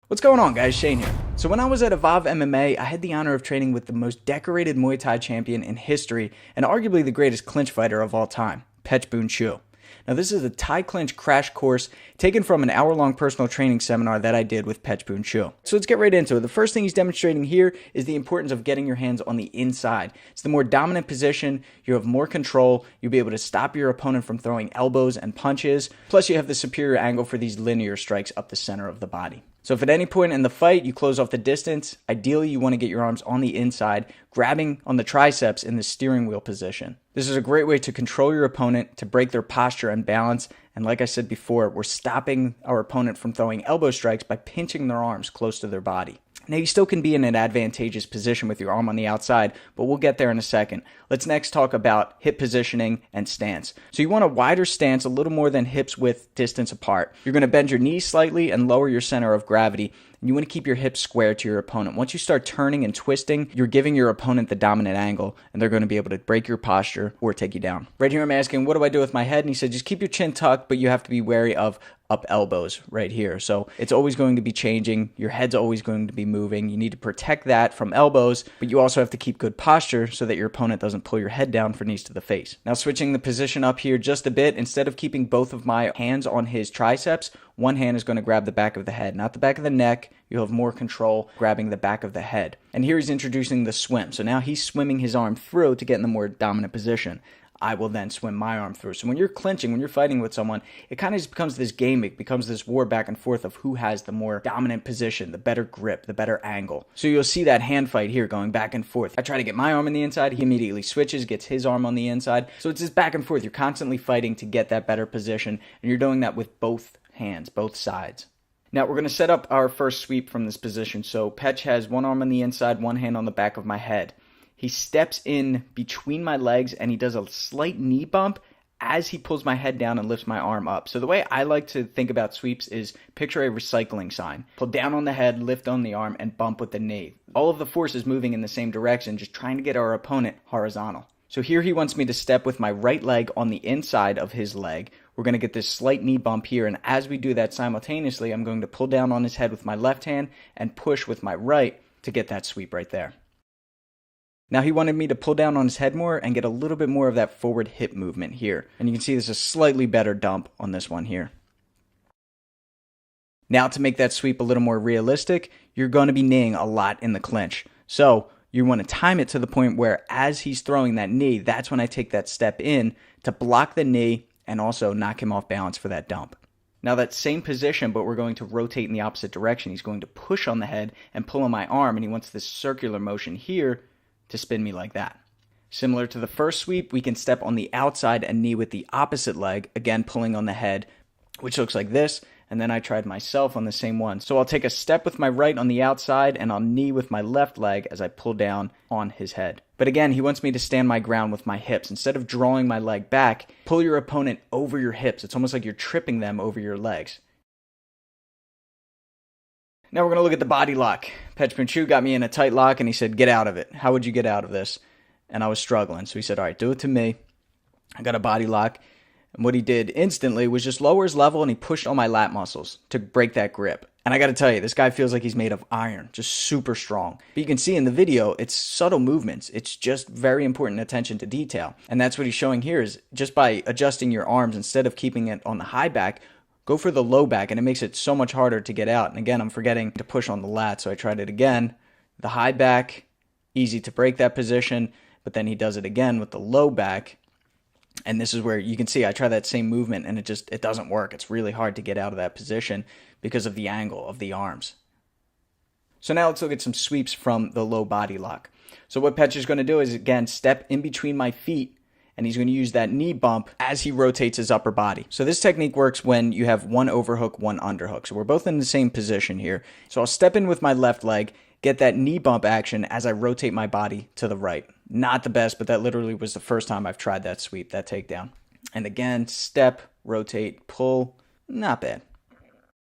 What's going on, guys? Shane here. So when I was at Evolve MMA, I had the honor of training with the most decorated Muay Thai champion in history and arguably the greatest clinch fighter of all time, Chu. Now this is a Thai clinch crash course taken from an hour-long personal training seminar that I did with Chu. So let's get right into it. The first thing he's demonstrating here is the importance of getting your hands on the inside. It's the more dominant position, you have more control, you'll be able to stop your opponent from throwing elbows and punches, plus you have the superior angle for these linear strikes up the center of the body. So if at any point in the fight you close off the distance, ideally you want to get your arms on the inside, grabbing on the triceps in the steering wheel position. This is a great way to control your opponent, to break their posture and balance, and like I said before, we're stopping our opponent from throwing elbow strikes by pinching their arms close to their body. Now you still can be in an advantageous position with your arm on the outside, but we'll get there in a second. Let's next talk about hip positioning and stance. So you want a wider stance, a little more than hips width distance apart. You're going to bend your knees slightly and lower your center of gravity. And you want to keep your hips square to your opponent. Once you start turning and twisting, you're giving your opponent the dominant angle, and they're going to be able to break your posture or take you down. Right here I'm asking, what do I do with my head? And he said, just keep your chin tucked, but you have to be wary of up elbows right here. So it's always going to be changing. Your head's always going to be moving. You need to protect that from elbows, but you also have to keep good posture so that your opponent doesn't pull your head down for knees to the face. Now switching the position up here just a bit, instead of keeping both of my hands on his triceps, one hand is going to grab the back of the head, not the back of the neck. You'll have more control grabbing the back of the head. And here he's introducing the swim. So now he's swimming his arm through to get in the more dominant position. I will then swim my arm through. So when you're clinching, when you're fighting with someone, it kind of just becomes this game. It becomes this war back and forth of who has the more dominant position, the better grip, the better angle. So you'll see that hand fight here going back and forth. I try to get my arm on the inside. He immediately switches, gets his arm on the inside. So it's this back and forth. You're constantly fighting to get that better position. And you're doing that with both hands, both sides. Now we're going to set up our first sweep from this position. So Pech has one arm on the inside, one hand on the back of my head. He steps in between my legs and he does a slight knee bump as he pulls my head down and lifts my arm up. So the way I like to think about sweeps is picture a recycling sign. Pull down on the head, lift on the arm, and bump with the knee. All of the force is moving in the same direction, just trying to get our opponent horizontal. So here he wants me to step with my right leg on the inside of his leg. We're going to get this slight knee bump here, and as we do that simultaneously, I'm going to pull down on his head with my left hand and push with my right to get that sweep right there. Now he wanted me to pull down on his head more and get a little bit more of that forward hip movement here. And you can see there's a slightly better dump on this one here. Now to make that sweep a little more realistic, you're going to be kneeing a lot in the clinch. So you want to time it to the point where as he's throwing that knee, that's when I take that step in to block the knee and also knock him off balance for that dump. Now that same position, but we're going to rotate in the opposite direction. He's going to push on the head and pull on my arm, and he wants this circular motion here to spin me like that. Similar to the first sweep, we can step on the outside and knee with the opposite leg, again pulling on the head, which looks like this, and then I tried myself on the same one. So I'll take a step with my right on the outside, and I'll knee with my left leg as I pull down on his head. But again, he wants me to stand my ground with my hips. Instead of drawing my leg back, pull your opponent over your hips. It's almost like you're tripping them over your legs. Now we're going to look at the body lock. Chu got me in a tight lock and he said, get out of it. How would you get out of this? And I was struggling. So he said, all right, do it to me. I got a body lock. And what he did instantly was just lower his level and he pushed on my lat muscles to break that grip. And I got to tell you, this guy feels like he's made of iron, just super strong. But you can see in the video, it's subtle movements. It's just very important attention to detail. And that's what he's showing here is just by adjusting your arms, instead of keeping it on the high back, go for the low back, and it makes it so much harder to get out. And again, I'm forgetting to push on the lat, so I tried it again. The high back, easy to break that position, but then he does it again with the low back. And this is where you can see I try that same movement, and it doesn't work. It's really hard to get out of that position because of the angle of the arms. So now let's look at some sweeps from the low body lock. So what Petch is going to do is, again, step in between my feet, and he's going to use that knee bump as he rotates his upper body. So this technique works when you have one overhook, one underhook. So we're both in the same position here. So I'll step in with my left leg, get that knee bump action as I rotate my body to the right. Not the best, but that literally was the first time I've tried that sweep, that takedown. And again, step, rotate, pull, not bad.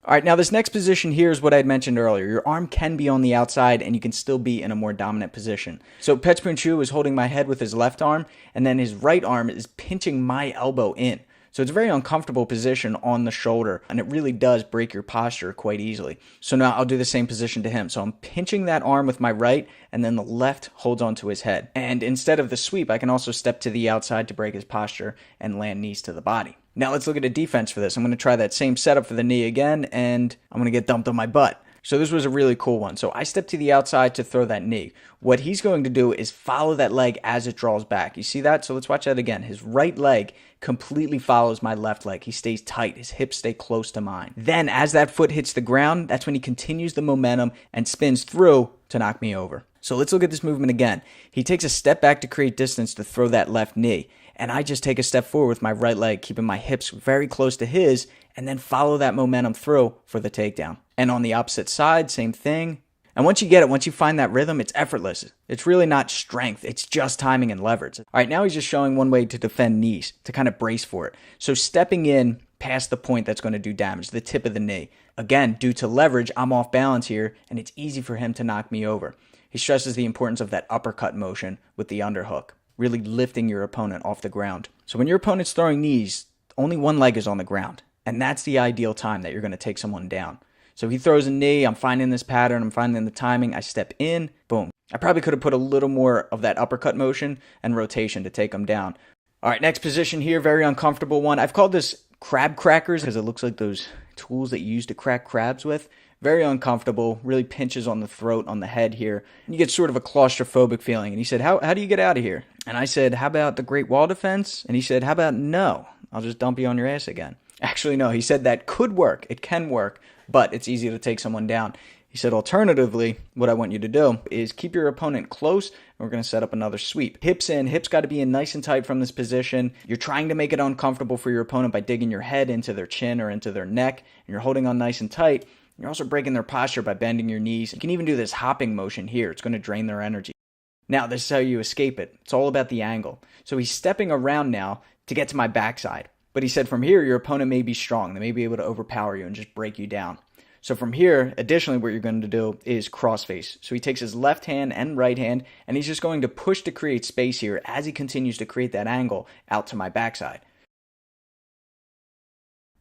All right, now this next position here is what I had mentioned earlier. Your arm can be on the outside and you can still be in a more dominant position. So Chu is holding my head with his left arm, and then his right arm is pinching my elbow in. So it's a very uncomfortable position on the shoulder, and it really does break your posture quite easily. So now I'll do the same position to him. So I'm pinching that arm with my right, and then the left holds onto his head. And instead of the sweep, I can also step to the outside to break his posture and land knees to the body. Now let's look at a defense for this. I'm going to try that same setup for the knee again, and I'm going to get dumped on my butt. So this was a really cool one. So I step to the outside to throw that knee. What he's going to do is follow that leg as it draws back. You see that? So let's watch that again. His right leg completely follows my left leg. He stays tight. His hips stay close to mine. Then as that foot hits the ground, that's when he continues the momentum and spins through to knock me over. So let's look at this movement again. He takes a step back to create distance to throw that left knee. And I just take a step forward with my right leg, keeping my hips very close to his, and then follow that momentum through for the takedown. And on the opposite side, same thing. And once you get it, once you find that rhythm, it's effortless. It's really not strength. It's just timing and leverage. All right, now he's just showing one way to defend knees, to kind of brace for it. So stepping in past the point that's going to do damage, the tip of the knee. Again, due to leverage, I'm off balance here, and it's easy for him to knock me over. He stresses the importance of that uppercut motion with the underhook, really lifting your opponent off the ground. So when your opponent's throwing knees, only one leg is on the ground. And that's the ideal time that you're going to take someone down. So he throws a knee, I'm finding this pattern, I'm finding the timing, I step in, boom. I probably could have put a little more of that uppercut motion and rotation to take him down. All right, next position here, very uncomfortable one. I've called this crab crackers because it looks like those tools that you use to crack crabs with. Very uncomfortable, really pinches on the throat, on the head here. And you get sort of a claustrophobic feeling. And he said, how do you get out of here? And I said, how about the Great Wall defense? And he said, how about no? I'll just dump you on your ass again. Actually, no, he said that could work. It can work, but it's easy to take someone down. He said, alternatively, what I want you to do is keep your opponent close, and we're going to set up another sweep. Hips in, hips got to be in nice and tight from this position. You're trying to make it uncomfortable for your opponent by digging your head into their chin or into their neck, and you're holding on nice and tight. You're also breaking their posture by bending your knees. You can even do this hopping motion here. It's going to drain their energy. Now, this is how you escape it. It's all about the angle. So he's stepping around now to get to my backside. But he said from here, your opponent may be strong. They may be able to overpower you and just break you down. So from here, additionally, what you're going to do is crossface. So he takes his left hand and right hand, and he's just going to push to create space here as he continues to create that angle out to my backside.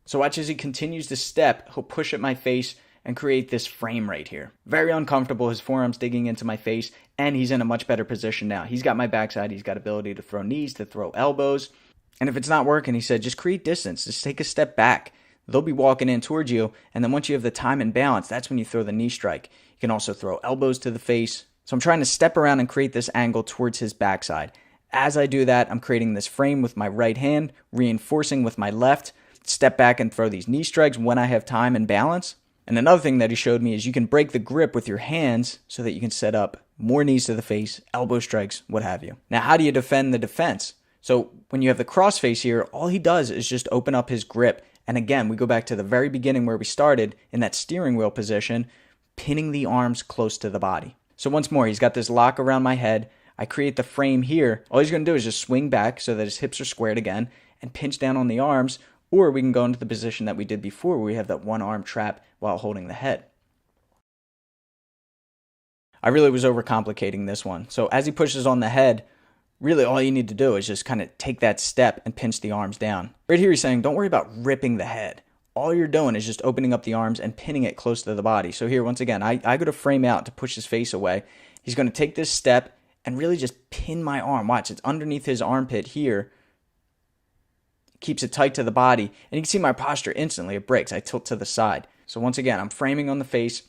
So watch as he continues to step, he'll push at my face and create this frame right here. Very uncomfortable, his forearm's digging into my face, and he's in a much better position now. He's got my backside, he's got ability to throw knees, to throw elbows. And if it's not working, he said, just create distance, just take a step back. They'll be walking in towards you, and then once you have the time and balance, that's when you throw the knee strike. You can also throw elbows to the face. So I'm trying to step around and create this angle towards his backside. As I do that, I'm creating this frame with my right hand, reinforcing with my left, step back and throw these knee strikes when I have time and balance. And another thing that he showed me is you can break the grip with your hands so that you can set up more knees to the face, elbow strikes, what have you. Now, how do you defend the defense? So when you have the crossface here, all he does is just open up his grip. And again, we go back to the very beginning where we started in that steering wheel position, pinning the arms close to the body. So once more, he's got this lock around my head. I create the frame here. All he's going to do is just swing back so that his hips are squared again and pinch down on the arms. Or we can go into the position that we did before where we have that one arm trap while holding the head. I really was overcomplicating this one. So as he pushes on the head, really all you need to do is just kind of take that step and pinch the arms down. Right here he's saying, don't worry about ripping the head. All you're doing is just opening up the arms and pinning it close to the body. So here, once again, I go to frame out to push his face away. He's going to take this step and really just pin my arm. Watch, it's underneath his armpit here. Keeps it tight to the body. And you can see my posture instantly. It breaks. I tilt to the side. So once again, I'm framing on the face.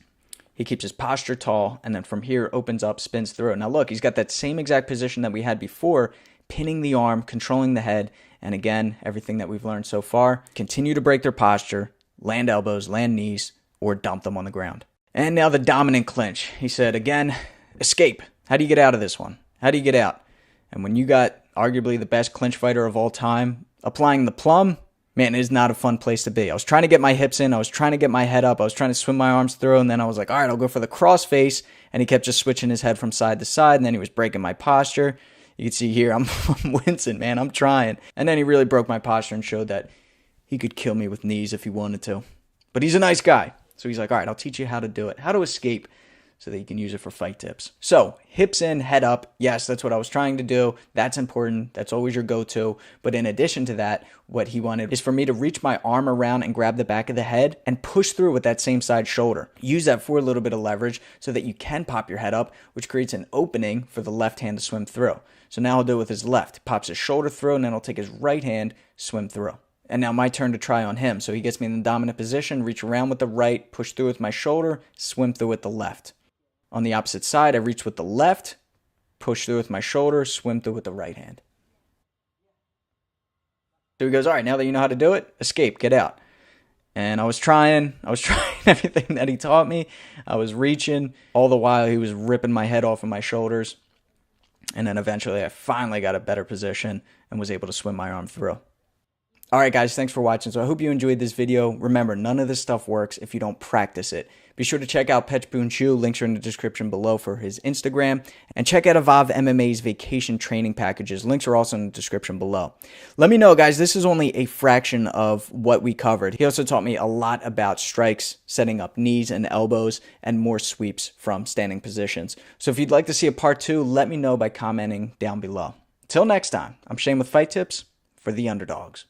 He keeps his posture tall, and then from here opens up, spins through. Now look, he's got that same exact position that we had before, pinning the arm, controlling the head, and again, everything that we've learned so far. Continue to break their posture, land elbows, land knees, or dump them on the ground. And now the dominant clinch. He said, again, escape. How do you get out of this one? How do you get out? And when you got arguably the best clinch fighter of all time applying the plum, man, it is not a fun place to be. I was trying to get my hips in. I was trying to get my head up. I was trying to swim my arms through. And then I was like, all right, I'll go for the cross face. And he kept just switching his head from side to side. And then he was breaking my posture. You can see here, I'm wincing, man. I'm trying. And then he really broke my posture and showed that he could kill me with knees if he wanted to. But he's a nice guy. So he's like, all right, I'll teach you how to do it, how to escape. so that you can use it for fight tips. So hips in, head up. Yes, that's what I was trying to do. That's important. That's always your go-to. But in addition to that, what he wanted is for me to reach my arm around and grab the back of the head and push through with that same side shoulder. Use that for a little bit of leverage so that you can pop your head up, which creates an opening for the left hand to swim through. So now I'll do it with his left. He pops his shoulder through, and then I'll take his right hand, swim through. And now my turn to try on him. So he gets me in the dominant position, reach around with the right, push through with my shoulder, swim through with the left. On the opposite side, I reach with the left, push through with my shoulder, swim through with the right hand. So he goes, all right, now that you know how to do it, escape, get out. And I was trying everything that he taught me. I was reaching. All the while, he was ripping my head off of my shoulders. And then eventually, I finally got a better position and was able to swim my arm through. All right, guys, thanks for watching. So I hope you enjoyed this video. Remember, none of this stuff works if you don't practice it. Be sure to check out Pechboon Chu. Links are in the description below for his Instagram. And check out Evolve MMA's vacation training packages. Links are also in the description below. Let me know, guys, this is only a fraction of what we covered. He also taught me a lot about strikes, setting up knees and elbows, and more sweeps from standing positions. So if you'd like to see a part 2, let me know by commenting down below. Till next time, I'm Shane with Fight Tips for the Underdogs.